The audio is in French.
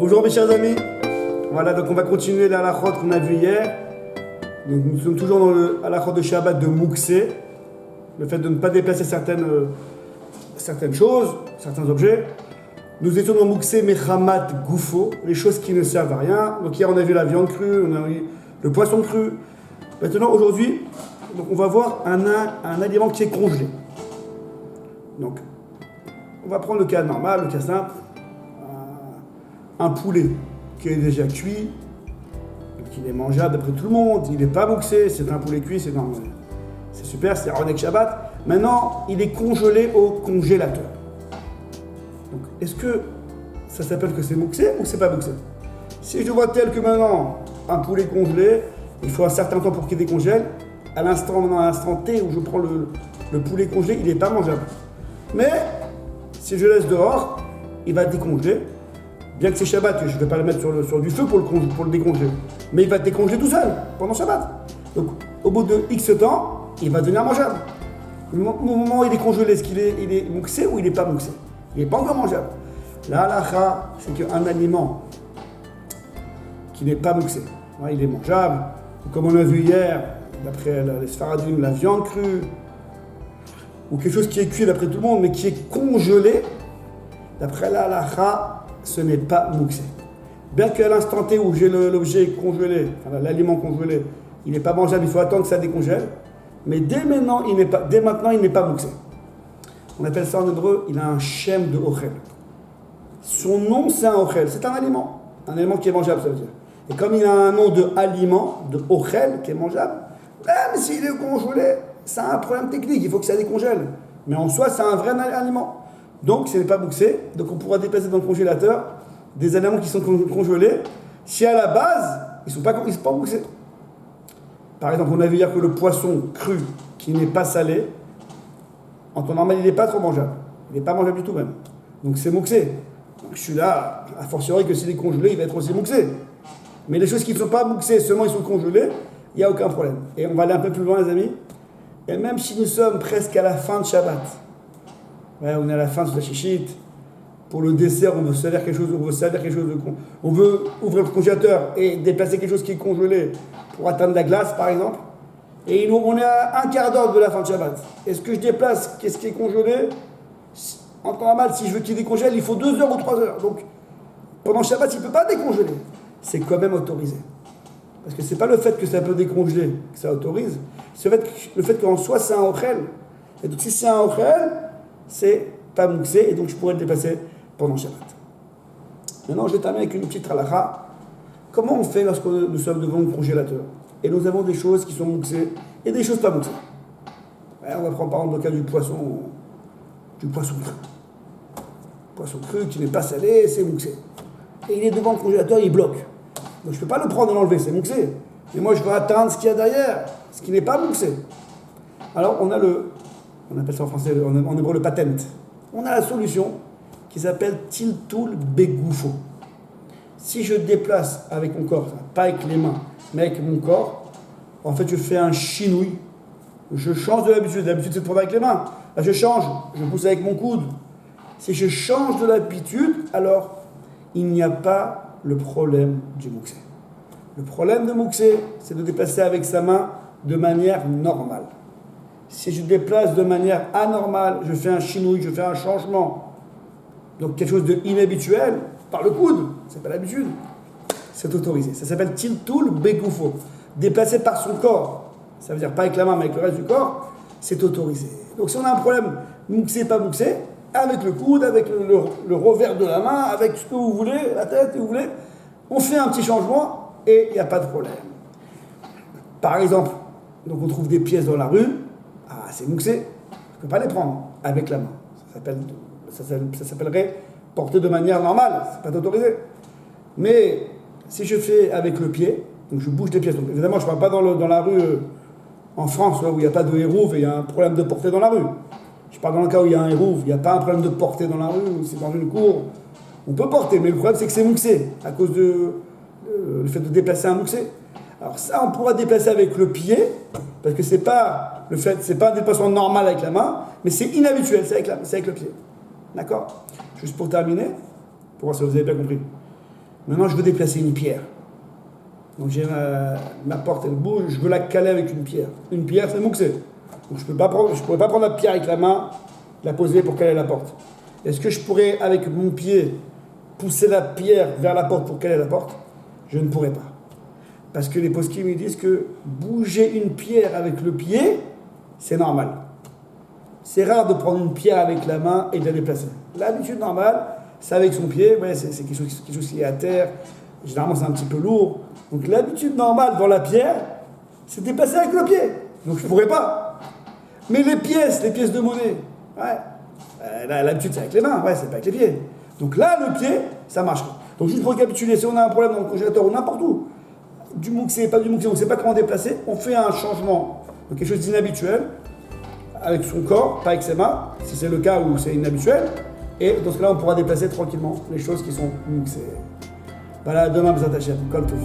Bonjour mes chers amis, voilà donc on va continuer la halachot qu'on a vu hier. Donc nous sommes toujours dans le halachot de Shabbat de Mouksé, le fait de ne pas déplacer certaines choses, certains objets. Nous étions dans Mouksé Mechamat Goufo, les choses qui ne servent à rien. Donc hier on a vu la viande crue, on a vu le poisson cru. Maintenant aujourd'hui, donc on va voir un aliment qui est congelé. Donc on va prendre le cas normal, le cas simple. Un poulet qui est déjà cuit, qui est mangeable d'après tout le monde, il n'est pas mouxé, c'est un poulet cuit, c'est super, c'est Ronek Shabbat. Maintenant, il est congelé au congélateur. Donc, est-ce que ça s'appelle que c'est mouxé ou c'est pas mouxé? Si je vois tel que maintenant, un poulet congelé, il faut un certain temps pour qu'il décongèle, à l'instant T où je prends le poulet congelé, il n'est pas mangeable. Mais, si je laisse dehors, il va décongeler. Bien que c'est Shabbat, je ne vais pas le mettre sur du feu pour le décongeler. Mais il va décongeler tout seul, pendant Shabbat. Donc, au bout de X temps, il va devenir mangeable. Au moment où il est congelé, est-ce qu'il est mouxé ou il n'est pas mouxé? Il n'est pas encore mangeable. La halakha, c'est qu'un aliment qui n'est pas mouxé, il est mangeable. Comme on a vu hier, d'après les Sfaradim, la viande crue, ou quelque chose qui est cuit d'après tout le monde, mais qui est congelé, d'après la halakha, ce n'est pas mouxé. Bien qu'à l'instant T où j'ai l'objet congelé, enfin, l'aliment congelé, il n'est pas mangeable, il faut attendre que ça décongèle. Mais dès maintenant, il n'est pas mouxé. On appelle ça en hébreu, il a un shem de ochel. Son nom, c'est un ochel, c'est un aliment qui est mangeable, ça veut dire. Et comme il a un nom de aliment, de ochel, qui est mangeable, même s'il est congelé, ça a un problème technique, il faut que ça décongèle. Mais en soi, c'est un vrai aliment. Donc, ce n'est pas mouxé. Donc, on pourra déplacer dans le congélateur des aliments qui sont congelés si à la base, ils ne sont pas mouxés. Par exemple, on a vu hier que le poisson cru qui n'est pas salé, en temps normal, il n'est pas trop mangeable. Il n'est pas mangeable du tout même. Donc, c'est mouxé. Donc, je suis là, a fortiori que s'il est congelé, il va être aussi mouxé. Mais les choses qui ne sont pas mouxées, seulement ils sont congelés, il n'y a aucun problème. Et on va aller un peu plus loin, les amis. Et même si nous sommes presque à la fin de Shabbat, on est à la fin de la chichite. Pour le dessert, on veut servir quelque chose, on veut ouvrir le congélateur et déplacer quelque chose qui est congelé pour atteindre la glace, par exemple. Et on est à un quart d'heure de la fin de Shabbat. Est-ce que je déplace ce qui est congelé? En temps normal, si je veux qu'il décongèle, il faut 2 heures ou 3 heures. Donc, pendant Shabbat, il ne peut pas décongeler. C'est quand même autorisé. Parce que ce n'est pas le fait que ça peut décongeler que ça autorise, c'est le fait qu'en soi, c'est un ochel. Et donc, si c'est un ochel, c'est pas mouxé, et donc je pourrais le déplacer pendant Shabbat. Maintenant, je vais terminer avec une petite halakha. Comment on fait lorsque nous sommes devant le congélateur et nous avons des choses qui sont mouxées et des choses pas mouxées? On va prendre par exemple le cas du poisson cru. Poisson cru qui n'est pas salé, c'est mouxé. Et il est devant le congélateur, il bloque. Donc je ne peux pas le prendre et l'enlever, c'est mouxé. Mais moi, je veux atteindre ce qu'il y a derrière, ce qui n'est pas mouxé. Alors, on appelle ça en français, en hébreu, le patent. On a la solution qui s'appelle Tiltul Begoufo. Si je déplace avec mon corps, pas avec les mains, mais avec mon corps, en fait, je fais un chinouille. Je change de l'habitude. L'habitude, c'est de prendre avec les mains. Là, je change. Je pousse avec mon coude. Si je change de l'habitude, alors il n'y a pas le problème du mouxé. Le problème de mouxé, c'est de déplacer avec sa main de manière normale. Si je déplace de manière anormale, je fais un chinouille, je fais un changement, donc quelque chose d'inhabituel, par le coude, c'est pas l'habitude, c'est autorisé. Ça s'appelle Tiltul Begoufo. Déplacer par son corps, ça veut dire pas avec la main, mais avec le reste du corps, c'est autorisé. Donc si on a un problème mouxé, pas mouxé, avec le coude, avec le revers de la main, avec ce que vous voulez, la tête, que vous voulez, on fait un petit changement et il n'y a pas de problème. Par exemple, donc on trouve des pièces dans la rue, c'est mouxé, je ne peux pas les prendre avec la main. Ça s'appellerait porter de manière normale, c'est pas autorisé. Mais si je fais avec le pied, donc je bouge les pièces, donc évidemment je ne parle pas dans la rue en France où il n'y a pas de hérouve et il y a un problème de portée dans la rue. Je parle dans le cas où il y a un hérouve, il n'y a pas un problème de portée dans la rue, c'est dans une cour, on peut porter, mais le problème c'est que c'est mouxé, à cause de le fait de déplacer un mouxé. Alors ça, on pourra déplacer avec le pied, parce que c'est pas un déplacement normal avec la main, mais c'est inhabituel, c'est avec le pied. D'accord? Juste pour terminer, pour voir si vous avez bien compris. Maintenant, je veux déplacer une pierre. Donc j'ai ma porte, elle bouge, je veux la caler avec une pierre. Une pierre, c'est mouxé. Donc je ne pourrais pas prendre la pierre avec la main, la poser pour caler la porte. Est-ce que je pourrais, avec mon pied, pousser la pierre vers la porte pour caler la porte? Je ne pourrais pas. Parce que les poskim ils disent que bouger une pierre avec le pied, c'est normal. C'est rare de prendre une pierre avec la main et de la déplacer. L'habitude normale, c'est avec son pied, ouais, c'est quelque chose qui est à terre. Généralement, c'est un petit peu lourd. Donc l'habitude normale dans la pierre, c'est de déplacer avec le pied. Donc je ne pourrais pas. Mais les pièces de monnaie, ouais, l'habitude c'est avec les mains, ouais, c'est pas avec les pieds. Donc là, le pied, ça marche. Donc juste pour récapituler, si on a un problème dans le congélateur ou n'importe où, du mouxé, pas du mouxé, on ne sait pas comment déplacer, on fait un changement, donc quelque chose d'inhabituel, avec son corps, pas avec ses mains, si c'est le cas où c'est inhabituel, et dans ce cas-là, on pourra déplacer tranquillement les choses qui sont mouxées. Voilà, demain, vous attachez à tout.